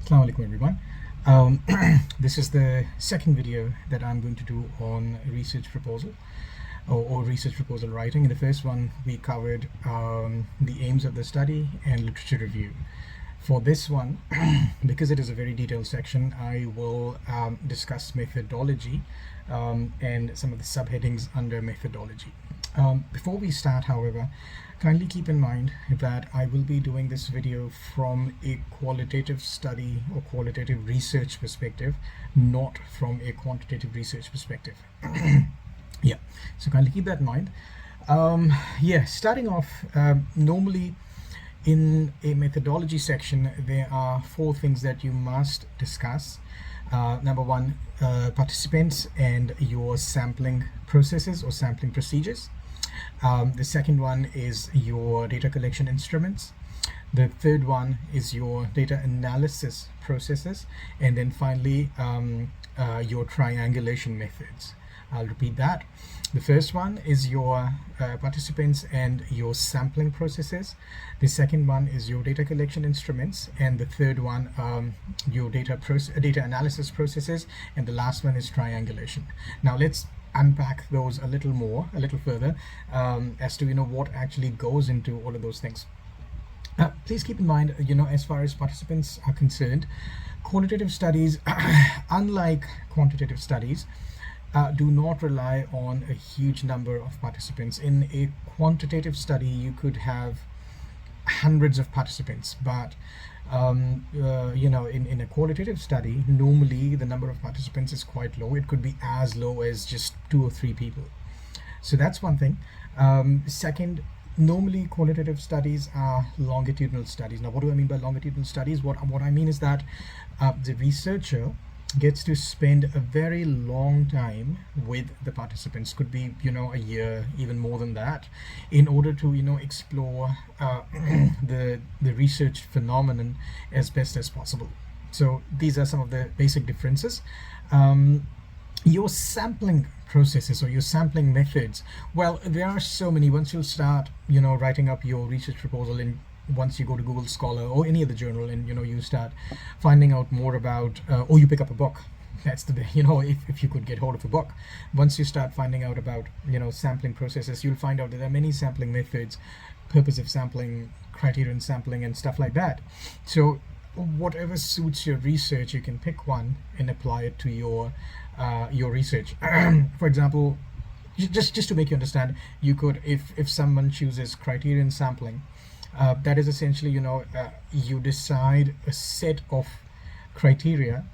Assalamu alaikum everyone. This is the second video that I'm going to do on research proposal or research proposal writing. In the first one, we covered the aims of the study and literature review. For this one, because it is a very detailed section, I will discuss methodology and some of the subheadings under methodology. Before we start, however, kindly keep in mind that I will be doing this video from a qualitative study or qualitative research perspective, not from a quantitative research perspective. Yeah, so kindly keep that in mind. Starting off, normally in a methodology section, there are four things that you must discuss. Number one, participants and your sampling processes or sampling procedures. The second one is your data collection instruments. The third one is your data analysis processes. And then finally, your triangulation methods. I'll repeat that. The first one is your participants and your sampling processes. The second one is your data collection instruments, and the third one your data analysis processes, and the last one is triangulation. Now let's unpack those a little further as to what actually goes into all of those things. Please keep in mind, as far as participants are concerned, qualitative studies, unlike quantitative studies, do not rely on a huge number of participants. In a quantitative study, you could have hundreds of participants, but in a qualitative study, normally the number of participants is quite low. It could be as low as just 2 or 3 people. So that's one thing. Second, normally qualitative studies are longitudinal studies. Now, what do I mean by longitudinal studies? What I mean is that the researcher gets to spend a very long time with the participants, could be a year, even more than that, in order to explore the research phenomenon as best as possible. So these are some of the basic differences. Your sampling processes or your sampling methods, well, there are so many. Once you start writing up your research proposal, and once you go to Google Scholar or any other journal, and you start finding out more about or you pick up a book, that's the if you could get hold of a book, once you start finding out about sampling processes, you'll find out that there are many sampling methods, purposive sampling, criterion sampling, and stuff like that. So whatever suits your research, you can pick one and apply it to your research. For example, just to make you understand, you could, if someone chooses criterion sampling, that is essentially you decide a set of criteria,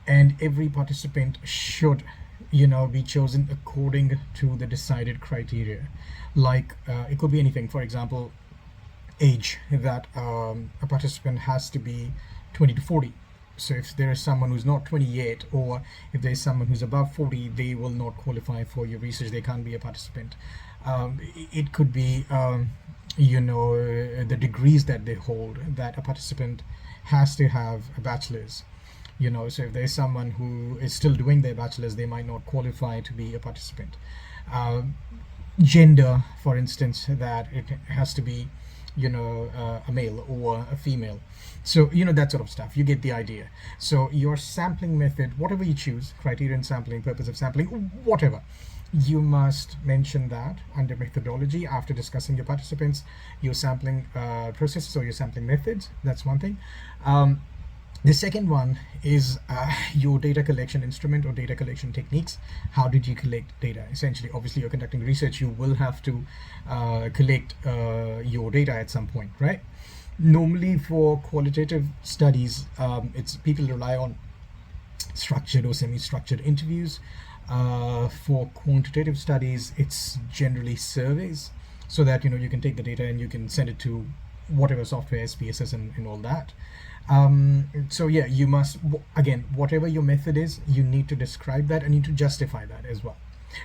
and every participant should be chosen according to the decided criteria. Like it could be anything. For example, age, that a participant has to be 20 to 40. So if there is someone who's not 20 yet, or if there's someone who's above 40, they will not qualify for your research. They can't be a participant. It could be the degrees that they hold, that a participant has to have a bachelor's. So if there's someone who is still doing their bachelor's, they might not qualify to be a participant. Gender, for instance, that it has to be a male or a female. So that sort of stuff. You get the idea. So your sampling method, whatever you choose, criterion sampling, purposive sampling, whatever, you must mention that under methodology after discussing your participants, your sampling processes or your sampling methods. That's one thing. The second one is your data collection instrument or data collection techniques. How did you collect data? Essentially, obviously, you're conducting research. You will have to collect your data at some point, right? Normally, for qualitative studies, it's people rely on structured or semi-structured interviews. For quantitative studies, it's generally surveys, so that you can take the data and you can send it to whatever software, SPSS, and all that. So yeah, you must, again, whatever your method is, you need to describe that and need to justify that as well.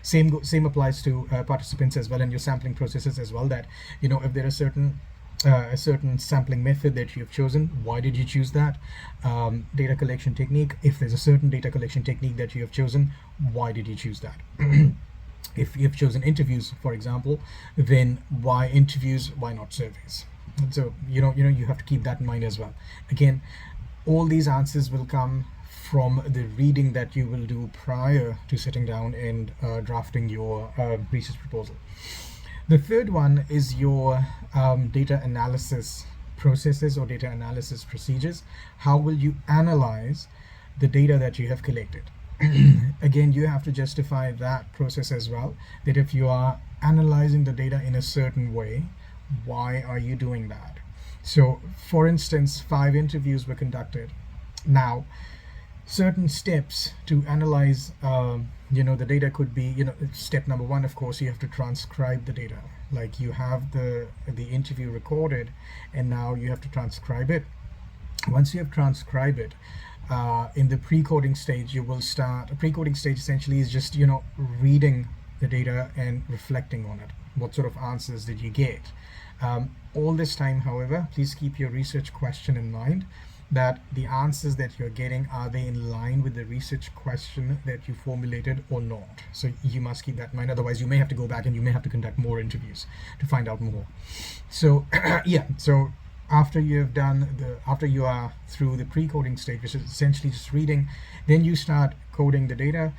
Same applies to participants as well, and your sampling processes as well, that if there are a certain sampling method that you have chosen, why did you choose that? Data collection technique, if there's a certain data collection technique that you have chosen, why did you choose that? If you've chosen interviews, for example, then why interviews, why not surveys? So you have to keep that in mind as well. Again, all these answers will come from the reading that you will do prior to sitting down and drafting your research proposal. The third one is your data analysis processes or data analysis procedures. How will you analyze the data that you have collected? Again, you have to justify that process as well, that if you are analyzing the data in a certain way, why are you doing that? So, for instance, 5 interviews were conducted. Now, certain steps to analyze the data could be, step number 1, of course, you have to transcribe the data. Like, you have the interview recorded, and now you have to transcribe it. Once you have transcribed it, in the pre-coding stage, you will start. A pre-coding stage essentially is just reading the data and reflecting on it. What sort of answers did you get? All this time, however, please keep your research question in mind, that the answers that you're getting, are they in line with the research question that you formulated or not? So you must keep that in mind. Otherwise, you may have to go back and you may have to conduct more interviews to find out more. So yeah, so after you are through the pre-coding stage, which is essentially just reading, then you start coding the data.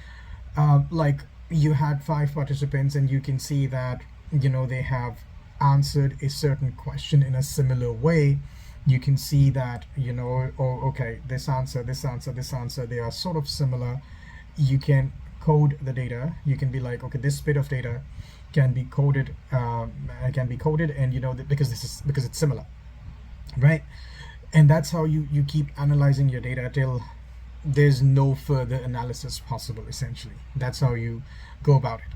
Like, you had 5 participants, and you can see that they have answered a certain question in a similar way. You can see that okay, this answer, they are sort of similar. You can code the data. You can be like, okay, this bit of data can be coded, and because it's similar, right? And that's how you keep analyzing your data till there's no further analysis possible. Essentially, that's how you go about it.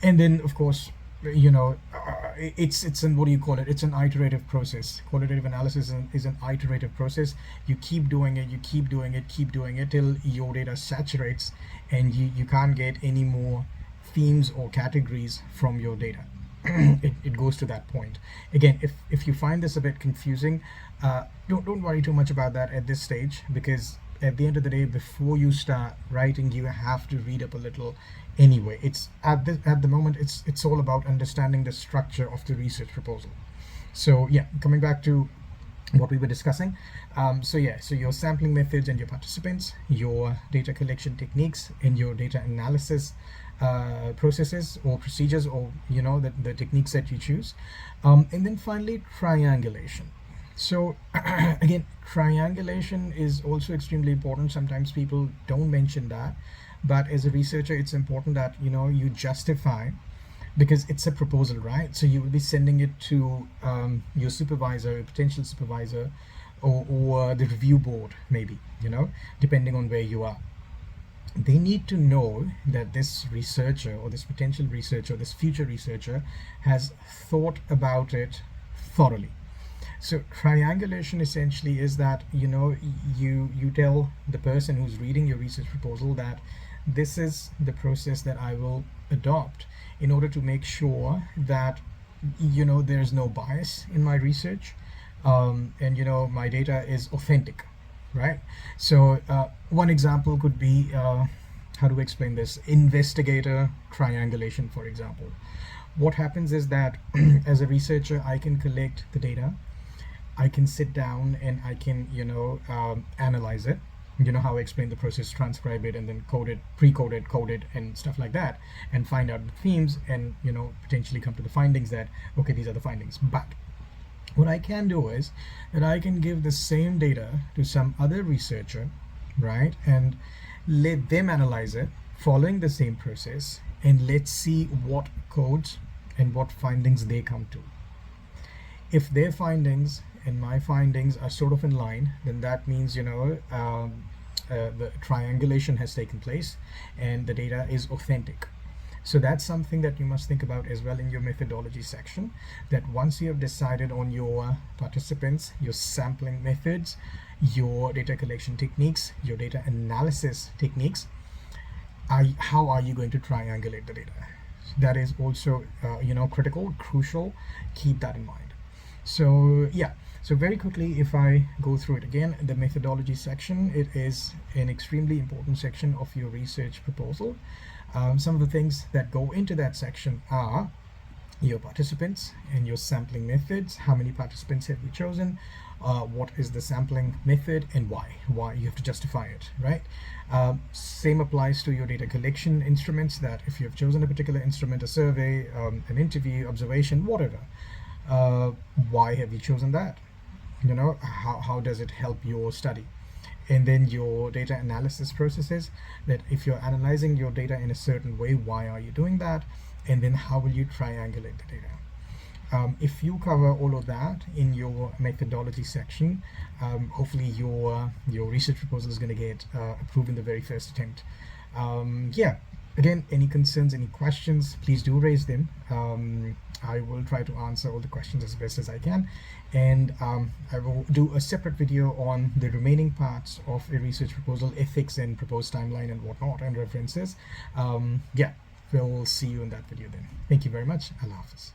And then, of course, it's an, what do you call it, it's an iterative process. Qualitative analysis is an iterative process. You keep doing it, keep doing it till your data saturates, and you can't get any more themes or categories from your data. It goes to that point. Again, if you find this a bit confusing, don't worry too much about that at this stage, because at the end of the day, before you start writing, you have to read up a little anyway. It's at the moment, it's all about understanding the structure of the research proposal. So yeah, coming back to what we were discussing. So your sampling methods and your participants, your data collection techniques, and your data analysis processes or procedures, or the techniques that you choose, and then finally triangulation. So again, triangulation is also extremely important. Sometimes people don't mention that, but as a researcher, it's important that you justify, because it's a proposal, right? So you will be sending it to your supervisor, a potential supervisor, or the review board, maybe, depending on where you are. They need to know that this researcher, or this potential researcher, this future researcher, has thought about it thoroughly. So triangulation essentially is that you tell the person who's reading your research proposal that this is the process that I will adopt in order to make sure that there's no bias in my research, and my data is authentic, right? So one example could be, how to explain this, investigator triangulation, for example. What happens is that as a researcher, I can collect the data, I can sit down and I can analyze it, how I explain the process, transcribe it, and then code it, pre-code it, code it, and stuff like that, and find out the themes, and potentially come to the findings that, okay, these are the findings. But what I can do is that I can give the same data to some other researcher, right, and let them analyze it following the same process, and let's see what codes and what findings they come to. If their findings and my findings are sort of in line, then that means the triangulation has taken place and the data is authentic. So that's something that you must think about as well in your methodology section, that once you have decided on your participants, your sampling methods, your data collection techniques, your data analysis techniques, how are you going to triangulate the data? That is also critical, crucial. Keep that in mind. So yeah, so very quickly, if I go through it again, the methodology section, it is an extremely important section of your research proposal. Some of the things that go into that section are your participants and your sampling methods. How many participants have you chosen? what is the sampling method, and why you have to justify it, right? Same applies to your data collection instruments, that if you have chosen a particular instrument, a survey, an interview, observation, whatever, why have you chosen that? How does it help your study? And then your data analysis processes, that if you're analyzing your data in a certain way, why are you doing that? And then how will you triangulate the data? If you cover all of that in your methodology section, hopefully your research proposal is going to get approved in the very first attempt. Yeah, again, any concerns, any questions, please do raise them. I will try to answer all the questions as best as I can, and I will do a separate video on the remaining parts of a research proposal, ethics and proposed timeline and whatnot, and references. Yeah, we'll see you in that video then. Thank you very much. Allah Hafiz.